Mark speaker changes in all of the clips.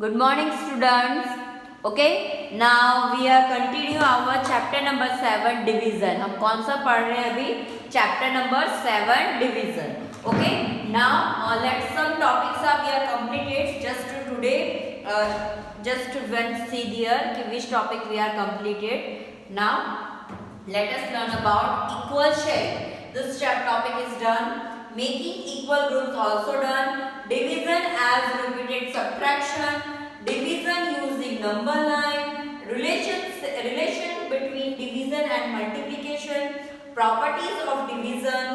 Speaker 1: Good morning, students. Okay, now we are continue our chapter number 7 division. हम कौन सा पढ़ रहे हैं अभी? Chapter number 7 division. Okay, now let's some topics are we are completed just today. Just when see there कि which topic we are completed. Now let us learn about equal sharing. This topic is done. Making equal groups also done. Division as repeated subtraction. Division using number line. Relation between division and multiplication. Properties of division.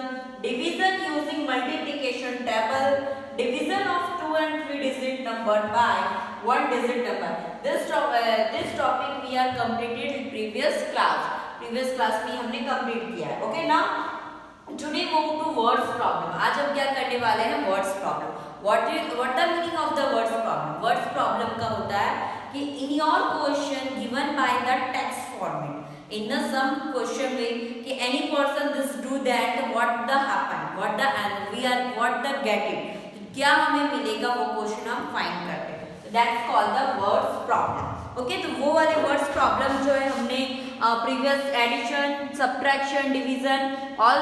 Speaker 1: Division using multiplication table. Division of 2 and 3 digit number by 1 digit number. This topic we are completed in previous class. Previous class में हमने complete किया है. Okay now. Today move to words problem. आज हम क्या करने वाले हैं? Words problem. What the meaning of the words problem? Words problem का होता है कि in your question given by the text format. In the some question में कि any person this do that what the happen? What the and we are what the get it? तो क्या हमें मिलेगा वो question हम find करते हैं. So that's called the words problem. Okay, तो वो वाले words problem जो है हमने previous addition, subtraction, division all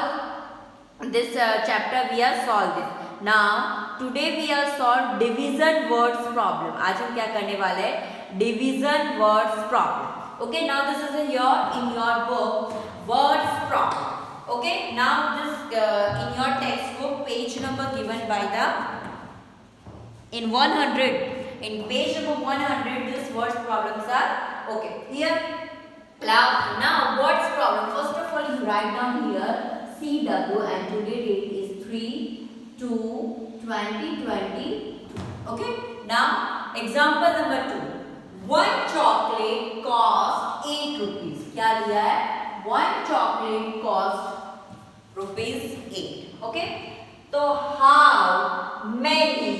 Speaker 1: this chapter we are solved this. Now today we are solve division words problem. आज हम क्या करने वाले हैं? Division words problem. Okay, now this is here in your book words problem. Okay, now this in your textbook page number given by the in 100 in page number 100 this words problems are okay here. Now words problem. First of all you write down here CW and today date is 3/2/2020. Okay. Now example number 2. One chocolate cost 8 rupees. क्या लिया है? One chocolate cost ₹8. Okay. तो how many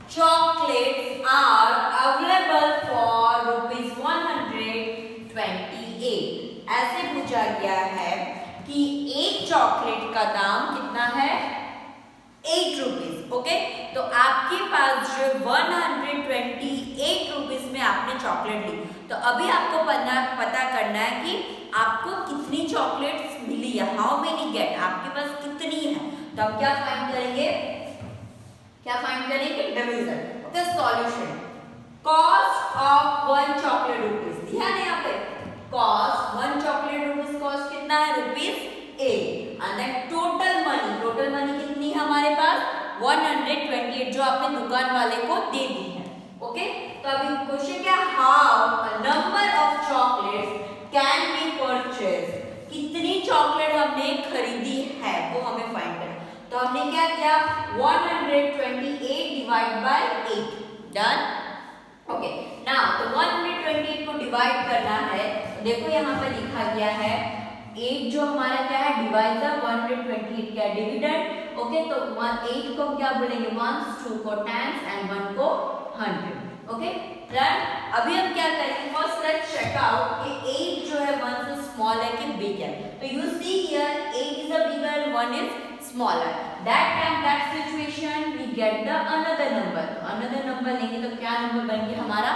Speaker 1: chocolates are available for ₹128? ऐसे पूछा गया है कि एक चॉकलेट का दाम कितना है? 8 रुपीज. ओके, तो आपके पास जो 128 रुपीज में आपने चॉकलेट ली, तो अभी आपको पता करना है कि आपको कितनी चॉकलेट्स मिली है. हाउ मेनी गेट, आपके पास कितनी है. तो हम क्या फाइंड करेंगे? Division. Okay, solution. Cost of 1 chocolate rupees. ध्यान है यहाँ पे कॉस्ट 1 चॉकलेट रुपीज कॉस्ट कितना है? ₹8. एंड देन टोटल मनी कितनी है हमारे पास? 128 जो आपने दुकान वाले को दे दी है. ओके, तो अभी क्वेश्चन क्या? How number of chocolates can be purchase. कितनी चॉकलेट हमने खरीदी है वो हमें फाइंड करना. तो हमने क्या किया? 128 divide by 8. Done. Okay, now तो 128 को डिवाइड करना है. देखो यहाँ पर लिखा गया है 8 जो हमारा क्या है? डिवाइजर. 128 क्या है? डिविडेंड. ओके, तो 8 को क्या बोलेंगे? 1, 2 को टाइम्स एंड 1 को 100. Okay, done. अभी हम क्या करेंगे? फर्स्ट लेट्स चेक आउट कि 8 जो है 1 से स्मॉल है कि बिग है. तो you see here 8 is a bigger, 1 is smaller. That time that situation we get the another number. तो अनदर नंबर लेंगे तो क्या नंबर बन गया हमारा?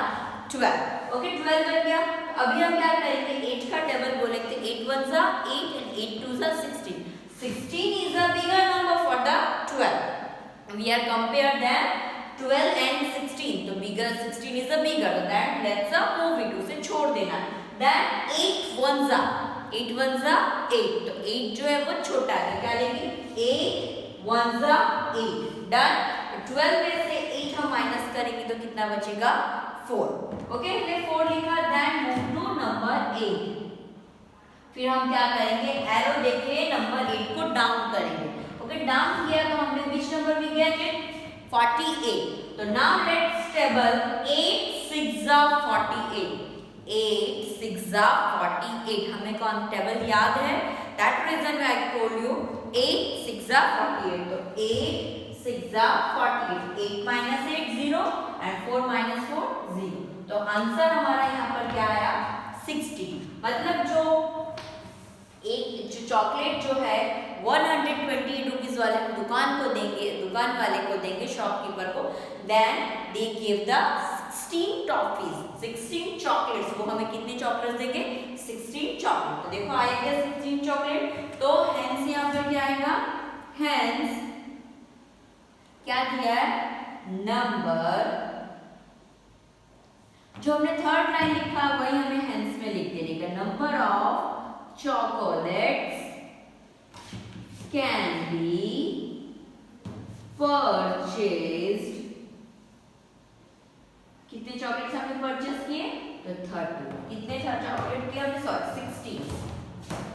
Speaker 1: 12. ओके, 12 बन गया. अभी हम क्या करेंगे? 8 का टेबल बोलेंगे. 8 1 जा 8 and 8 2 जा 16. 16 is a bigger number for the 12. We are compare them 12 and 16. तो bigger 16 is a bigger. So that let's move it. उसे छोड़ देना. Then 8 1 जा 8 तो 8 जो है वो छोटा है. क्या लेंगे? 8 1 जा 8. डन. 12 में से 8 हम माइनस करेंगे तो कितना बचेगा? 4. ओके, हमने 4 लिखा. Then move to number 8. फिर हम क्या करेंगे? एरो देके नंबर 8 को डाउन करेंगे. ओके, डाउन किया तो हमने विच नंबर भी गया? 48. तो नाउ लेट्स टेबल 8 6 जा 48. 8 6 जा 48. हमें कौन टेबल याद है? That reason I told you 8 6 जा 48. तो 8 6 जा 48. 8 minus 8 0 and 4 minus 4 0. तो आंसर हमारा यहाँ पर क्या आया? 60. मतलब जो चॉकलेट जो है 128 रुपीज वाले दुकान वाले को देंगे, शॉपकीपर को, then they give the 16 toffees, 16 chocolates. वो हमें कितने चॉकलेट्स देंगे? 16 चॉकलेट। तो देखो आएगा 16 चॉकलेट। तो हेंस यहाँ पर क्या आएगा? हेंस क्या दिया है? नंबर, जो हमने थर्ड लाइन लिखा वही हमें हेंस में लिख देने का। Number of chocolates can be purchased. कितने चॉकलेट्स हमने परचेज किए? तो 30। कितने चॉकलेट किए हमने? सॉरी 16।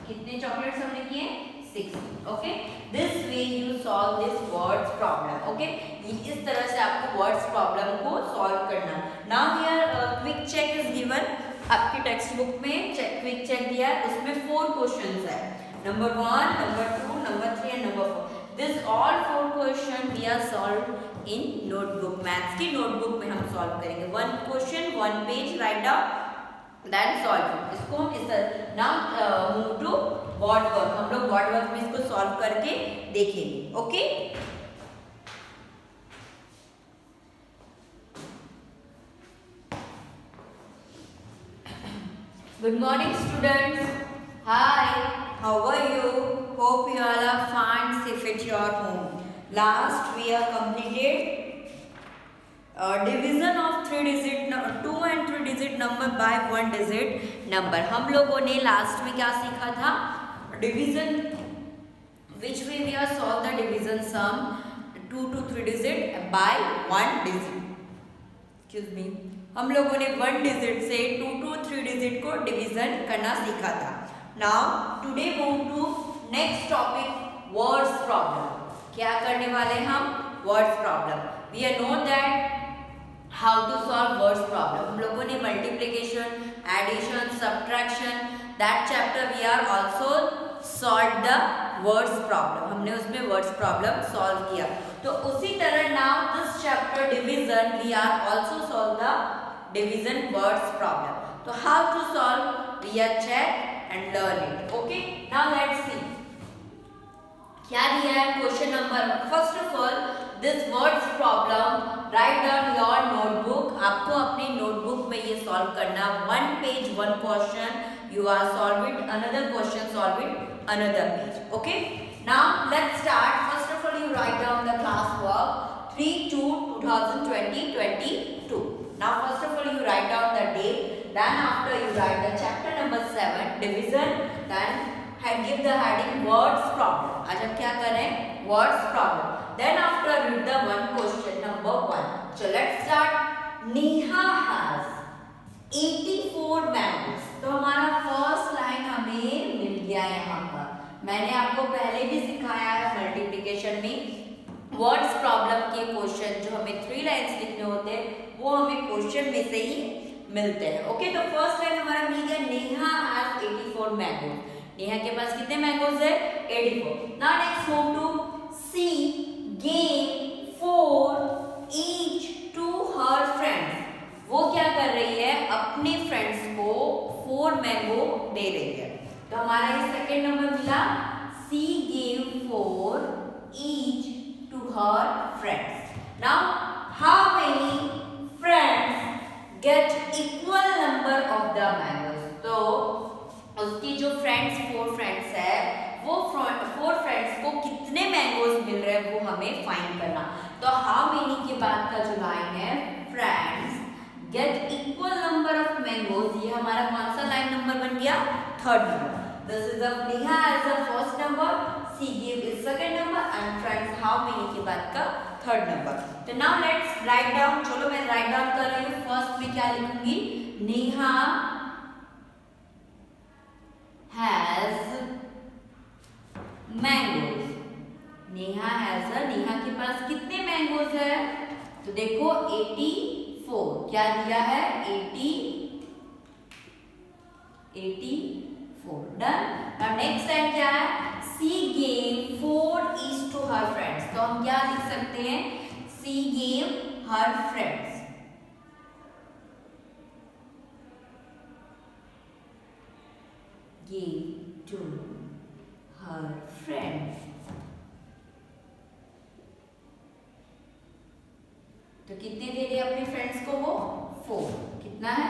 Speaker 1: कितने चॉकलेट्स हमने किए? 16। Okay, this way you solve this words problem. Okay, इस तरह से आपको वर्ड्स प्रॉब्लम को सॉल्व करना। Now here quick check is given. आपकी टेक्स्ट बुक में क्विक चेक दिया है, उसमें 4 क्वेश्चंस है। Number 1, number 2, number 3 and number 4। This all 4 question we are solve in notebook. Maths की नोटबुक में हम सॉल्व करेंगे। 1 question 1 page write down, then solve. इसको हम इस तरह now move to word work. हम लोग वर्ड वर्क में इसको सॉल्व करके देखेंगे। Okay, good morning students. Hi, how are you? Hope you all are fine, safe at your home. Last we have completed division of 2 and 3 digit number by 1 digit number. हम लोगों ने last में क्या सीखा था? Division, which way we are solve the division sum 2 to 3 digit by 1 digit. Excuse me, हम लोगों ने 1 डिजिट से 2 to 3 डिजिट को डिवीजन करना सीखा था। Now today move to next topic, words problem. क्या करने वाले हम? Words problem. We are know that how to solve words problem. हम लोगों ने multiplication, addition, subtraction, that chapter we are also solve the words problem. हमने उसमें words problem solve किया। तो उसी तरह now this chapter division we are also solve the division words problem. तो how to solve? We are check and learn it. Okay, now let's see क्या दिया है। Question number, first of all this words problem write down your notebook. आपको अपनी notebook में ये solve करना। 1 page 1 question, you are solve it, another question solve it another page. Okay, now let's start. First of all you write down the class work 3/2/2022. Now first of all you write down the date, then after you write the chapter number 7 division, then give the heading words problem. आज हम क्या कर रहे हैं? words problem. Then after read the one question number 1. So let's start. Neha has 84 mangoes. तो हमारा first line हमें मिल गया यहाँ पर। मैंने आपको पहले भी सिखाया है मल्टीप्लिकेशन में वर्ड्स प्रॉब्लम के क्वेश्चन जो हमें 3 लाइन्स लिखने होते हैं वो हमें क्वेश्चन में से ही मिलते हैं। ओके, तो फर्स्ट लाइन हमारा मिल गया, नेहा हैज 84 मैंगोज। नेहा के पास कितने मैंगोज है? 84। Now next move to she gave 4 each to her friends. वो क्या कर रही है? अपने फ्रेंड्स को 4 मैंगो दे रही है। तो हमारा ये सेकेंड नंबर मिला, she gave 4 each to her friends. Now how many friends get equal number of the mangoes. तो उसकी जो फ्रेंड्स 4 फ्रेंड्स है वो 4 फ्रेंड्स को कितने मैंगोज मिल रहे हैं वो हमें फाइंड करना। तो हाउ मेनी के बाद का जो लाइन है, friends get equal number of mangoes, ये हमारा कौन सा लाइन नंबर बन गया? Third number. This is the Neha as the first number, she give is second number and friends how many के बाद का थर्ड नंबर। तो नाउ लेट्स राइट डाउन। चलो मैं राइट डाउन कर रही हूँ। फर्स्ट में क्या लिखूंगी? Neha has mangoes. Neha has, Neha के पास कितने मैंगोज है? तो देखो 84, क्या दिया है? 84 डन। अब नेक्स्ट टाइम क्या है? She gave 4 each to her friends. तो हम क्या लिख सकते हैं? She gave her friends, gave to her friends। तो कितने दे रहे अपने फ्रेंड्स को? वो 4. कितना है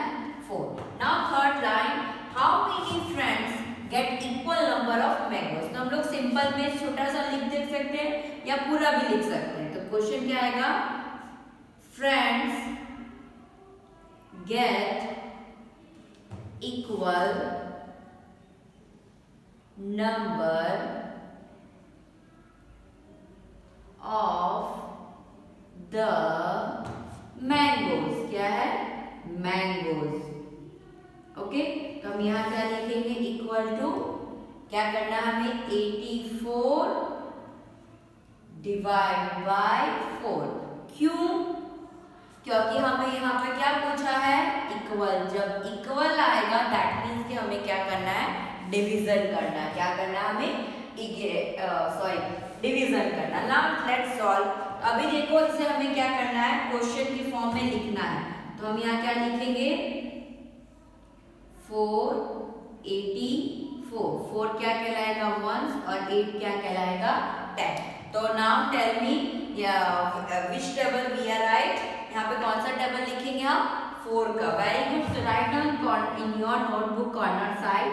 Speaker 1: 4. Now third line, how many friends get equal number of mangoes. तो हम लोग सिंपल में छोटा सा लिख दे सकते हैं या पूरा भी लिख सकते हैं. तो क्वेश्चन क्या आएगा, friends get equal number of the mangoes. क्या है, मैंगोज. ओके, तो हम यहां क्या लिखेंगे, इक्वल टू क्या करना है हमें, 84 डिवाइड बाय 4. क्यों, क्योंकि हमें यहाँ पे क्या पूछा है, इक्वल. जब इक्वल आएगा दैट मीन्स कि हमें क्या करना है, डिवीजन करना है. क्या करना है हमें, डिवीजन करना. Now let's solve. अभी देखो इसे हमें क्या करना है, क्वेश्चन की फॉर्म में लिखना है. तो हम यहाँ क्या लिखेंगे, 484. 4 क्या कहलाएगा, 1 और 8 क्या कहलाएगा, 10. तो now tell me which table we are write. यहाँ पे कौन सा टेबल लिखेंगे हम, 4 का. Very good. So write down in your notebook corner side,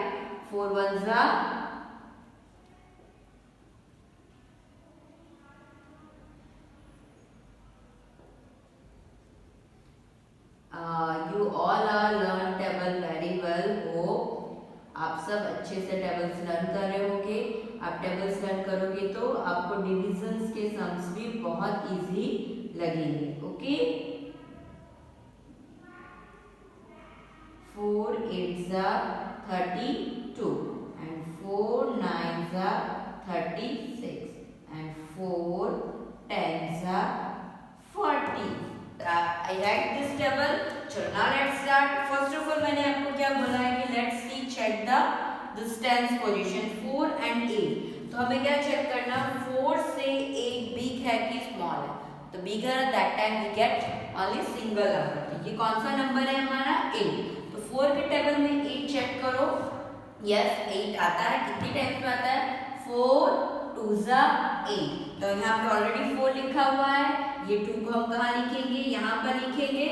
Speaker 1: 4 1s are you all are learn table very well. hope आप सब अच्छे से टेबल्स लर्न कर रहे होंगे. आप टेबल्स लर्न करोगे तो आपको डिविजन्स के सम्स भी बहुत इजी लगेंगे. Okay, 4 8s are 32 and 4 9s are 36 and 4 10s are 40. I write this table. चलो now let's start. First of all मैंने आपको क्या बोला है कि let's see check the distance position 4 and 8. तो हमें क्या चेक करना, 4 से 8 बिग है कि स्मॉल है. तो bigger that time we get only single number. ये कौन सा नंबर है हमारा, 8. तो 4 के टेबल में 8 चेक करो. यस 8 आता है. कितनी टाइम्स में आता है, 4 2s are 8. तो यहाँ पे ऑलरेडी 4 लिखा हुआ है. ये 2 को हम कहाँ लिखेंगे, यहाँ पर लिखेंगे.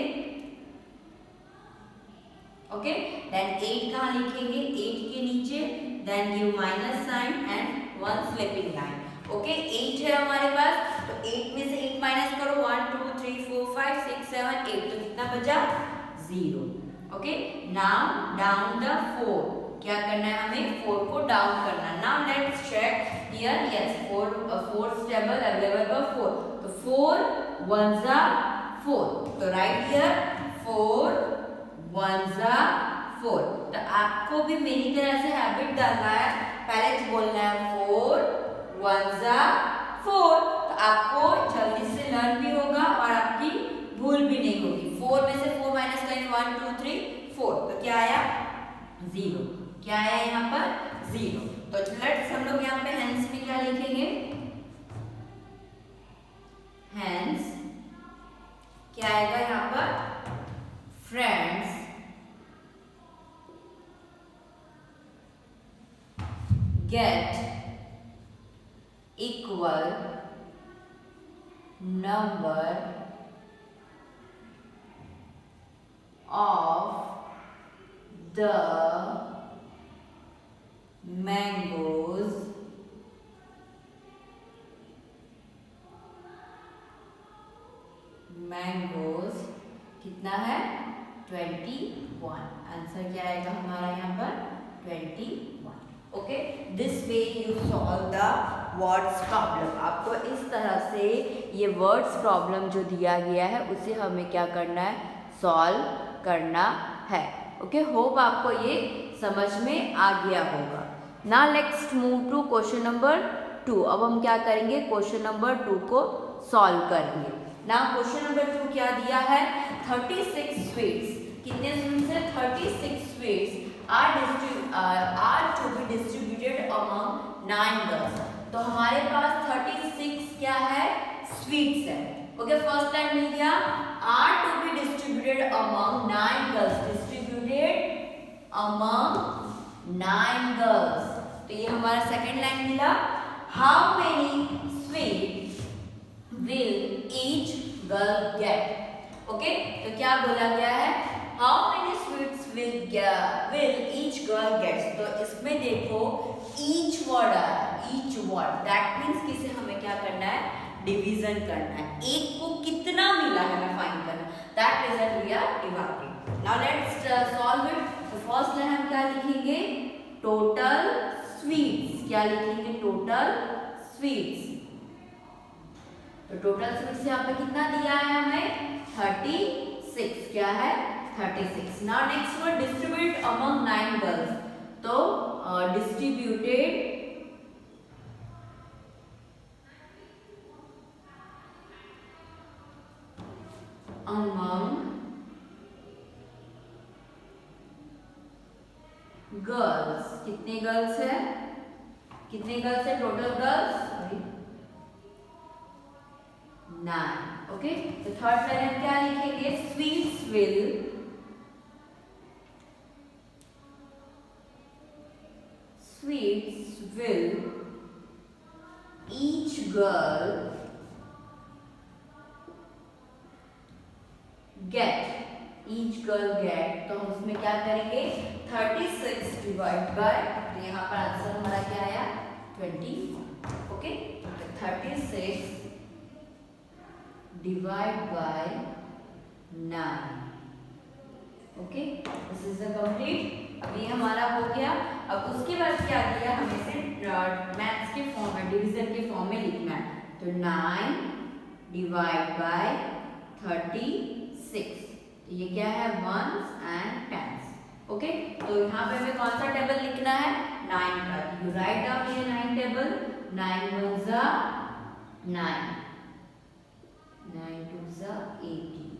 Speaker 1: ओके, देन 8 कहाँ लिखेंगे, 8 के नीचे. Then give minus sign and 1 slipping line. Okay, 8 है हमारे पास. तो 8 में से 8 माइनस करो, 1 2 3 4 5 6 7 8. तो कितना बचा, 0. Okay, now down the 4. क्या करना है हमें, 4 को डाउन करना. Now let's check here. Yes 4 table available for 4. तो 4 1s are 4. तो राइट हियर 4 1s are 4. तो आपको भी मेरी तरह से हैबिट डालना है. पहले बोलना है 4 1s are 4. तो आपको जल्दी से लर्न भी होगा और आपकी भूल भी नहीं होगी. 4 में से 4 माइनस करेंगे, 1 2 3 4. तो क्या आया, 0. क्या आया यहाँ पर, 0. तो लेट्स हम लोग यहाँ पे हेंस में क्या लिखेंगे, हेंस क्या आएगा यहाँ पर, friends get equal number of the mangoes कितना है, 21. आंसर क्या आएगा हमारा यहाँ पर, 21. Okay, this way you solve the words problem. आपको इस तरह से ये वर्ड्स प्रॉब्लम जो दिया गया है उसे हमें क्या करना है, सॉल्व करना है. ओके, होप आपको ये समझ में आ गया होगा. ना next move to question number 2. अब हम क्या करेंगे, क्वेश्चन नंबर 2 को सॉल्व करेंगे. ना क्वेश्चन नंबर 2 क्या दिया है, 36 स्वीट्स. कितने स्वीट्स है, 36 sweets are to be distributed among 9 girls. तो हमारे पास 36 क्या है, स्वीट्स है. ओके, फर्स्ट टाइम मिल गया, are to be distributed among 9 girls. distributed among 9 girls. तो ये हमारा सेकेंड लाइन मिला. How many sweets will each girl get? Okay, तो क्या बोला गया है, how many sweets will each girl gets. तो इसमें देखो ईच वर्ड आया, ईच वर्ड, दैट मीन्स किसे हमें क्या करना है, डिवीजन करना है, एक को कितना मिला है हमें फाइंड करना, that result we are dividing. Now let's solve it. तो फर्स्ट लाइन हम क्या लिखेंगे, टोटल स्वीट्स, क्या लिखेंगे, टोटल स्वीट्स। तो टोटल स्वीट्स यहाँ पे कितना दिया है हमें, 36, क्या है 36। Now next word distribute among 9 girls. तो डिस्ट्रीब्यूटेड among गर्ल्स, कितने गर्ल्स है, कितने गर्ल्स है, टोटल गर्ल्स 9। ओके, तो थर्ड लाइन हम क्या लिखेंगे, sweets will each girl get, each girl get. तो हम इसमें क्या करेंगे, 36 डिवाइड बाय, तो यहाँ पर आंसर हमारा क्या आया, 20। ओके, तो 36 divide by 9। Okay, this is the complete. अब ये हमारा हो गया। अब उसके बाद क्या दिया हमें से, मैथ्स के फॉर्म में, डिवीजन के फॉर्म में लिखना है। तो 9 डिवाइड बाय 36, ये क्या है, वंस एंड टेंस। ओके, तो यहाँ पे हमें कौन सा टेबल लिखना है, 9 का। यू राइट डाउन ये 9 टेबल, 9 1 जा 9, 9 2 जा 18,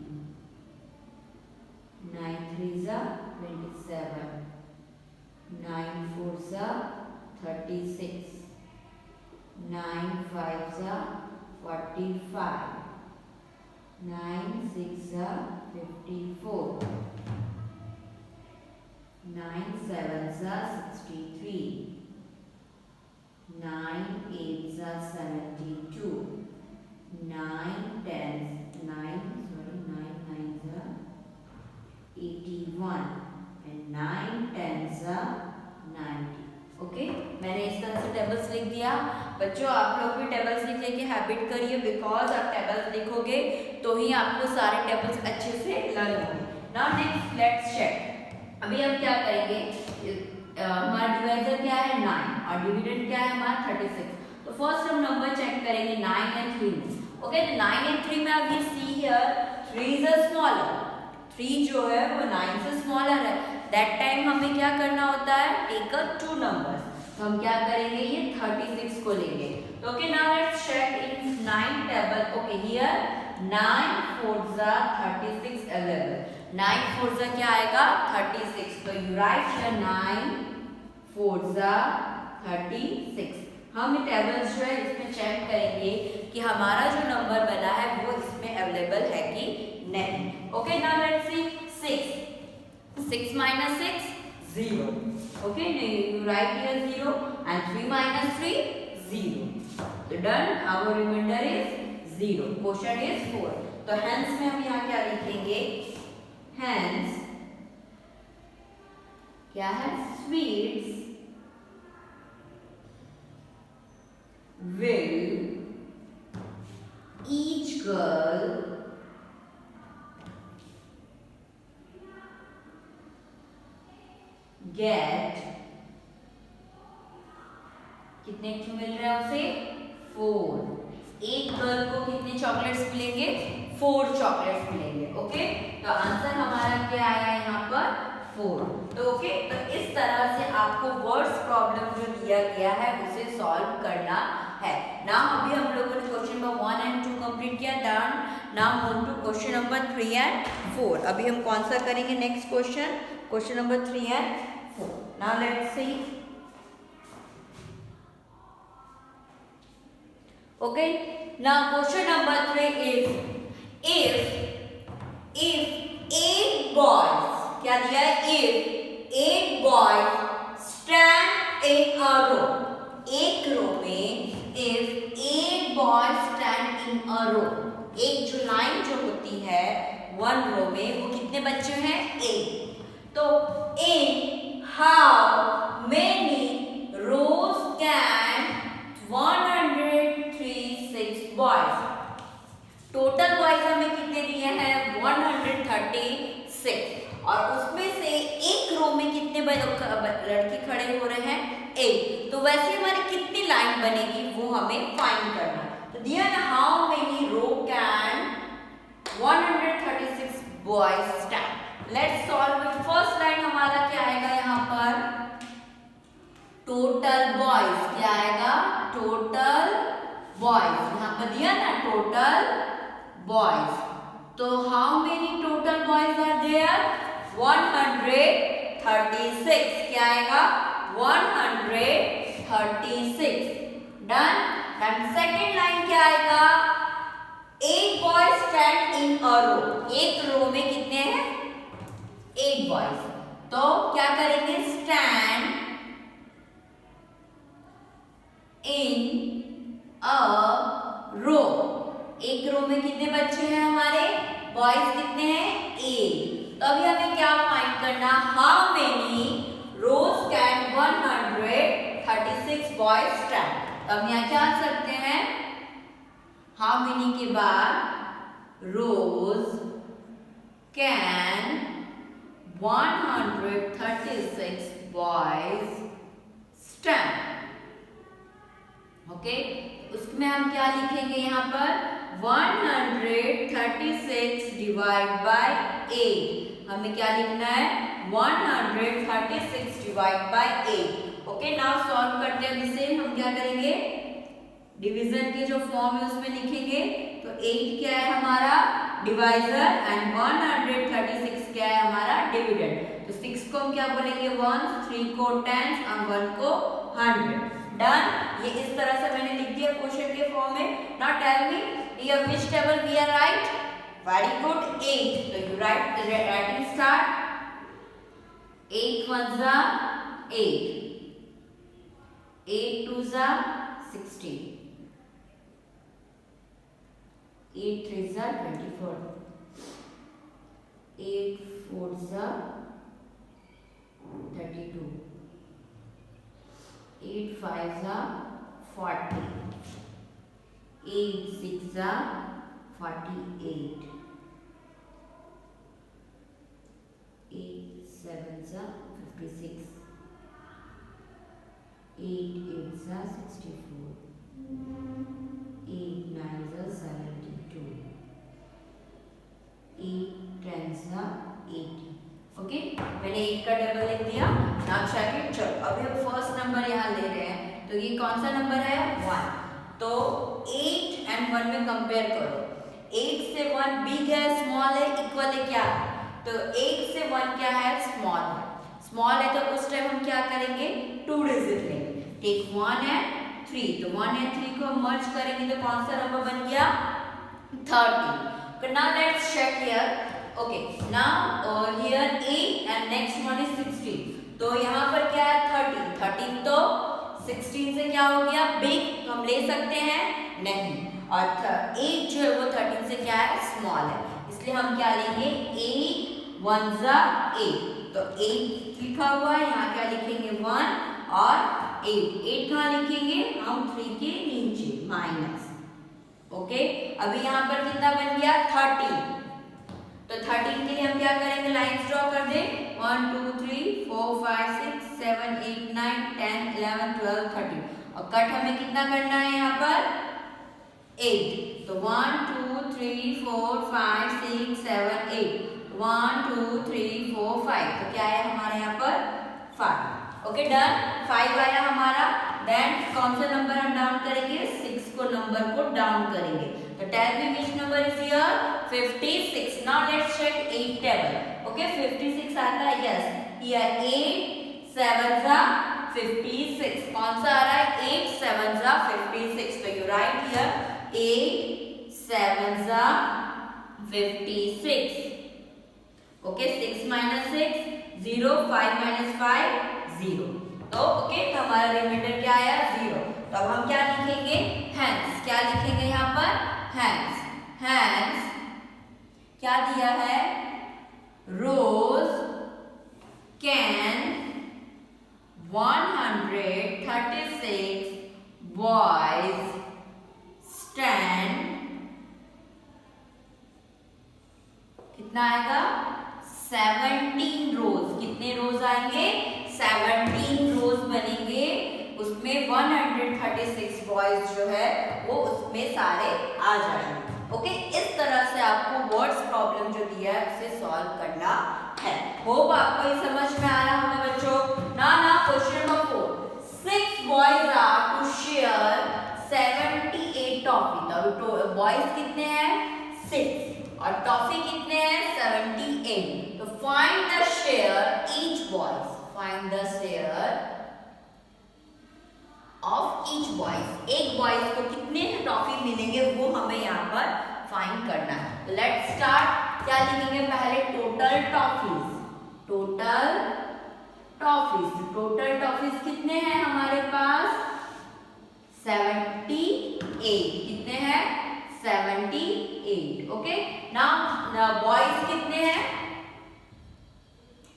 Speaker 1: 9 3 जा 27, 9 4 जा 36, 9 5 जा 45, 9 6 जा 54, 9 7 जा 63, 9 8 जा 72, 9 9 जा 81 and 9 10 जा 90। ओके, मैंने इस तरह से टेबल्स लिख दिया। बच्चों आप लोग भी टेबल्स लिखने की हैबिट करिए, बिकॉज आप टेबल्स लिखोगे तो ही आपको सारे टेबल्स अच्छे से लर्न होंगे। Now next let's check. अभी हम क्या करेंगे, हमारा डिवाइजर क्या है 9 और डिविडेंड क्या है हमारा 36। तो फर्स्ट हम नंबर चेक करेंगे 9 and 3 में। ओके, तो 9 and 3 में अब ये see here 3 is a smaller, 3 जो है वो 9 से स्मॉलर है। दैट टाइम हमें क्या करना होता है, टेक अ 2 नंबर्स। तो हम क्या करेंगे, ये 36 को लेंगे। तो okay, now let's check in 9 table. Okay, here 9 4 जा 36 11, 9 4 जा क्या आएगा 36। तो यू राइट हियर 9 4 जा 36। हम टेबल्स जो है इसमें चेक करेंगे कि हमारा जो नंबर बना है वो इसमें अवेलेबल है कि नहीं। Okay, now let's see 6 minus 6 0। Okay, you write here 0 and 3 minus 3 0। So done, our remainder is 0, quotient is 4। तो hence में हम यहाँ क्या लिखेंगे, hence क्या है, sweets will each girl get, कितने मिल रहे हैं उसे 4। एक गर्ल को कितने चॉकलेट्स मिलेंगे, 4 चॉकलेट्स मिलेंगे। ओके, तो आंसर हमारा क्या आया यहाँ पर 4। तो ओके, तो इस तरह से आपको वर्ड्स प्रॉब्लम जो दिया गया है उसे सॉल्व करना है। नाउ अभी हम लोगों ने क्वेश्चन नंबर 1 and 2 कंप्लीट किया, done. Now move to question number 3 and 4। अभी हम कौन सा करेंगे next question, question number 3 and 4। Now let's see. Okay. Now question number 3 is if 8 boys, क्या दिया है, if 8 boys stand in a row, एक रो में if 8 boys stand in a row, एक जो लाइन जो होती है वन रो में वो कितने बच्चे हैं? 8. तो in how many rows can 136 boys? Total boys हमें कितने दिए हैं? 136. और उसमें से एक रो में कितने लड़के खड़े हो रहे हैं? 8. तो वैसे हमारी कितनी लाइन बनेगी वो हमें फाइंड करना है. तो दिया ना how many row can 136 boys stand. Let's solve it. First line हमारा क्या आएगा यहाँ पर? Total boys. क्या आएगा? Total boys. यहाँ पर दिया ना टोटल बॉयज. तो how many total boys are there? 136. क्या आएगा? 136. डन. सेकेंड लाइन क्या आएगा? 8 बॉयज स्टैंड इन अ रो. एक रो में कितने हैं? 8 बॉयज. तो क्या करेंगे? स्टैंड इन अ रो. एक रो में कितने बच्चे हैं हमारे? बॉयज कितने हैं? 8. तो अभी हमें क्या फाइंड करना? How many rows can 136 boys stand. अब यहाँ क्या आ सकते हैं? हाउ मेनी के बाद रोज कैन 136 बॉयज स्टैंड. ओके. उसमें हम क्या लिखेंगे यहाँ पर? 136 डिवाइड बाय 8. हमें क्या लिखना है? 136 divide by 8. Okay. Now solve करते हैं. इसे हम क्या करेंगे? डिवीजन की जो फॉर्म है उसमें लिखेंगे. तो 8 क्या है हमारा? डिवाइजर. एंड 136 क्या है हमारा? डिविडेंड. तो 6 को हम क्या बोलेंगे? 1. 3 को 10 और 1 को 100. डन. ये इस तरह से मैंने लिख दिया क्वेश्चन के फॉर्म में. Now tell me here which table we are right? Very good. 8. तो यू राइट राइटिंग स्टार्ट. 8 1 जा 8. 8 2 जा 16. 8 3 जा 24. 8 4 जा 32. 8 5 जा 40. 8 6 जा 48. 8 7 जा 56. 8 8 जा 64. 8 9 जा 72. 8 10 जा 80. ओके. मैंने 8 का टेबल लिख दिया. Now check it. चलो अभी हम फर्स्ट नंबर यहाँ ले रहे हैं. तो ये कौन सा नंबर है? 1. तो 8 एंड 1 में कंपेयर करो. 8 से 1 बिग है, स्मॉल है, इक्वल है? क्या? तो 8 से 1 क्या है? स्मॉल है. स्मॉल है तो उस टाइम हम क्या करेंगे? 2 डिजिट लेंगे. Take 1 and 3. तो 1 एंड 3 को मर्ज करेंगे तो कौन सा नंबर बन गया? 30. Now let's check here. Okay. Now here 8 and next one is 16. तो यहाँ पर क्या है? 30. 13 तो 16 से क्या हो गया? बिग. तो हम ले सकते हैं? नहीं. और 8 जो है वो 13 से क्या है? स्मॉल है. इसलिए हम क्या लेंगे? 8 1 जा 8. तो 8 लिखा हुआ है. यहाँ क्या लिखेंगे? 1 और 8. 8 कहाँ लिखेंगे? हम 3 के नीचे माइनस. ओके. अभी यहाँ पर कितना बन गया? 13. तो 13 के लिए हम क्या करेंगे? लाइन्स ड्रॉ कर दे. 1 2 3 4 5 6 7 8 9 10 11 12 13. और कट हमें कितना करना है यहाँ पर? 8. तो 1 2 3 4 5 6 7 8. 1 2 3 4 5. तो क्या है हमारे यहाँ पर? 5. ओके. डन. 5 आया हमारा. देन कौन सा नंबर हम डाउन करेंगे? 6 को नंबर को डाउन करेंगे. तो tell me which number is here? 56. Now let's check 8 table. Okay. 56 आता है. यस. हियर 8 7 जा 56. कौन सा आ रहा है? 8 7 जा 56. तो यू राइट हियर 8 7 जा 56. ओके. 6 minus 6 0. 5 minus 5 0. तो ओके. तो हमारा रिमाइंडर क्या आया? 0. तो अब हम क्या लिखेंगे? हैंड्स. क्या लिखेंगे यहाँ पर? हैंड्स. हैंड्स क्या दिया है? रोज कैन 136 बॉयज स्टैंड, कितना आएगा? 17 रोज। कितने रोज आएंगे? 17 रोज बनेंगे, उसमें 136 बॉयज जो है वो उसमें सारे आ जाएंगे। ओके, इस तरह से आपको वर्ड्स प्रॉब्लम जो दिया है उसे सॉल्व करना है। होप आपको ये समझ में आ रहा होगा बच्चों। ना question number 4, 6 boys are to share 78 toffee. तो बॉयज कितने हैं? 6 और टॉफी कितने हैं? 78। तो find the share each boys, find the share of each boys. एक बॉयज को कितने टॉफी मिलेंगे वो हमें यहाँ पर फाइंड करना है। Let's start. क्या लिखेंगे पहले? Total toffees. Total toffees, total toffees कितने हैं हमारे पास? 78। कितने हैं? 78। ओके, नाउ बॉयज कितने हैं?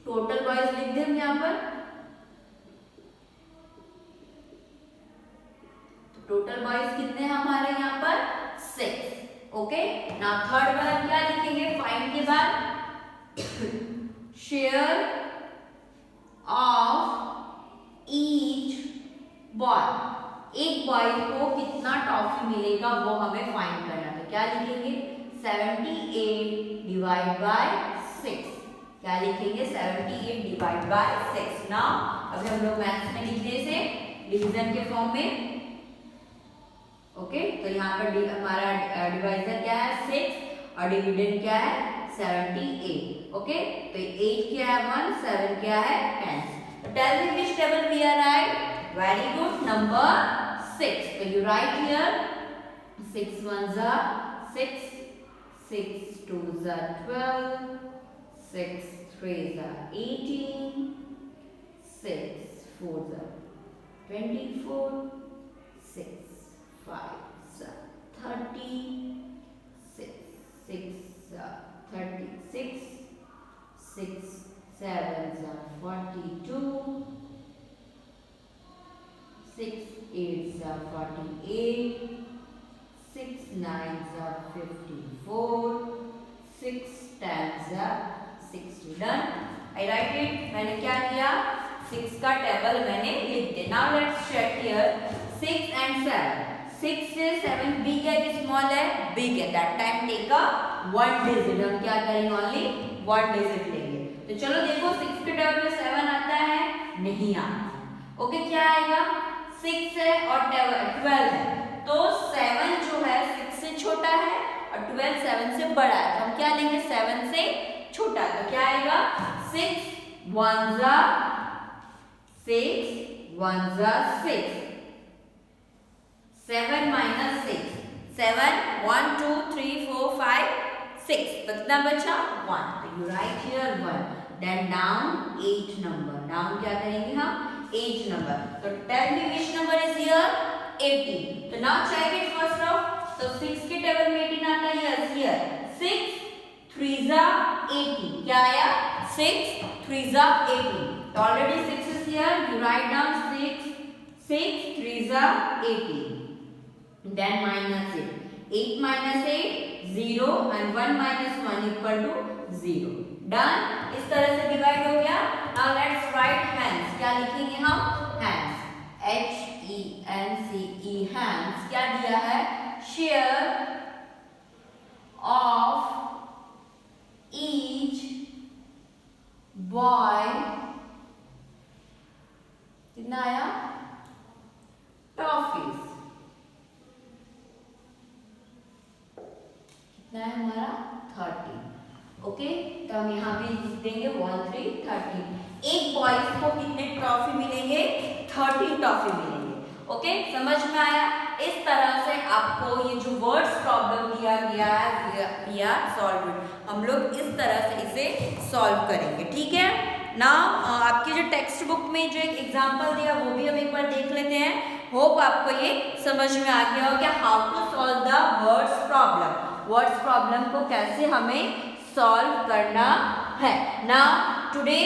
Speaker 1: टोटल बॉयज लिख दें यहाँ पर। टोटल बॉयज कितने हैं हमारे यहाँ पर? 6। ओके, नाउ थर्ड वाला क्या लिखेंगे फाइंड के बाद? Share of each boy. एक बॉय को कितना टॉफी मिलेगा वो हमें फाइंड करना है। तो क्या लिखेंगे? 78 डिवाइड बाय 6। क्या लिखेंगे? 78 डिवाइड बाय 6। नाउ अभी हम लोग मैथ्स में लिखने से डिवीजन के फॉर्म में। ओके, तो यहाँ पर हमारा डिवाइजर क्या है? 6 और डिविडेंड क्या है? 78। ओके, तो 8 क्या है? 1, 7 क्या है? 10। तो tell me which table we are right? Very good, number 6. तो you write here 6 1s are 6, 6 2s are 12, 6 3s are 18, 6 4s are 24, 6 5s are 30, 6 36, 6 7s are 42, 6 8s are 48, 6 9s are 54, 6 10s are 60. Done? I write it. मैंने क्या किया? 6 का table मैंने लिख दिया. Now let's check here 6 and 7. 6 से 7 big है कि small है? Big है. That time take a 1 digit. हम क्या करेंगे? Only 1 digit लेंगे. तो चलो देखो 6 के टेबल में 7 आता है? नहीं आता. ओके, क्या आएगा? 6 है और 12 है, तो 7 जो है 6 से छोटा है और 12 7 से बड़ा है। तो हम क्या लेंगे? 7 से छोटा। तो क्या आएगा? 6 1s are 6, 1s are 6, 7 minus 6, 7 1 2 3 4 5 6, तो कितना बचा? 1. तो you write here 1. Then down 8 number. Down क्या करेंगे हम? 8 number. So tell me which number is here? 18. So now check it first off. So 6 के टेबल में 18 आता है. Yes, here 6 3s are 18. क्या आया? 6 3s are 18. So already 6 is here. You write down 6 3s are 18. Then minus it. 8 minus 8 0 and 1 minus 1 equal to 0. Done? इस तरह से divide हो गया. Now let's write hands. क्या लिखेंगे हम? Hands. HENCE hands. क्या दिया है? Share of each boy. कितना आया? Toffees. कितना है हमारा? 30. ओके, तो हम यहाँ भी लिख देंगे 1 3 30. एक बॉयज को कितने ट्रॉफी मिलेंगे? 30 ट्रॉफी मिलेंगे. ओके, समझ में आया? इस तरह से आपको ये जो वर्ड्स प्रॉब्लम दिया गया है वी आर सॉल्व इट. हम लोग इस तरह से इसे सॉल्व करेंगे. ठीक है ना? आपकी जो टेक्स्ट बुक में जो एक एग्जाम्पल दिया वो भी हम एक बार देख लेते हैं. होप आपको ये समझ में आ गया हो कि how to solve the words problem. Words problem को कैसे हमें सॉल्व करना है। नाउ टुडे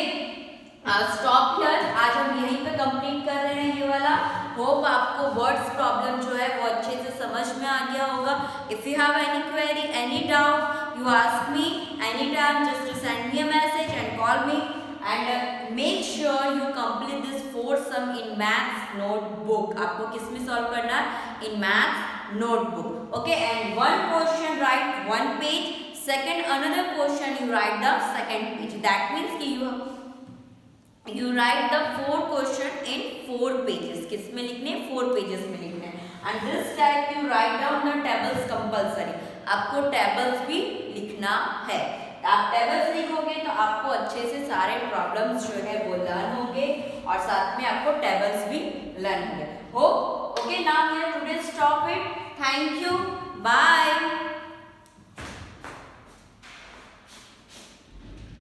Speaker 1: स्टॉप हियर, आज हम यहीं पे कंप्लीट कर रहे हैं ये वाला। होप आपको वर्ड्स प्रॉब्लम जो है वो अच्छे से समझ में आ गया होगा। If you have any query, any doubt, you ask me any time, just send me a message and call me and make sure you complete this 4 sum in maths notebook. आपको किस में सॉल्व करना है? In maths notebook. Okay, and one question write 1 page, second another question you write the second page. That means कि you write the 4 question in 4 pages. किस में लिखने? 4 pages में लिखने हैं। And this type you write down the tables compulsory. आपको tables भी लिखना है। आप tables लिखोगे तो आपको अच्छे से सारे problems जो है वो learn होंगे और साथ में आपको tables भी learn होंगे। Hope okay, now here today stop it. Thank you. Bye.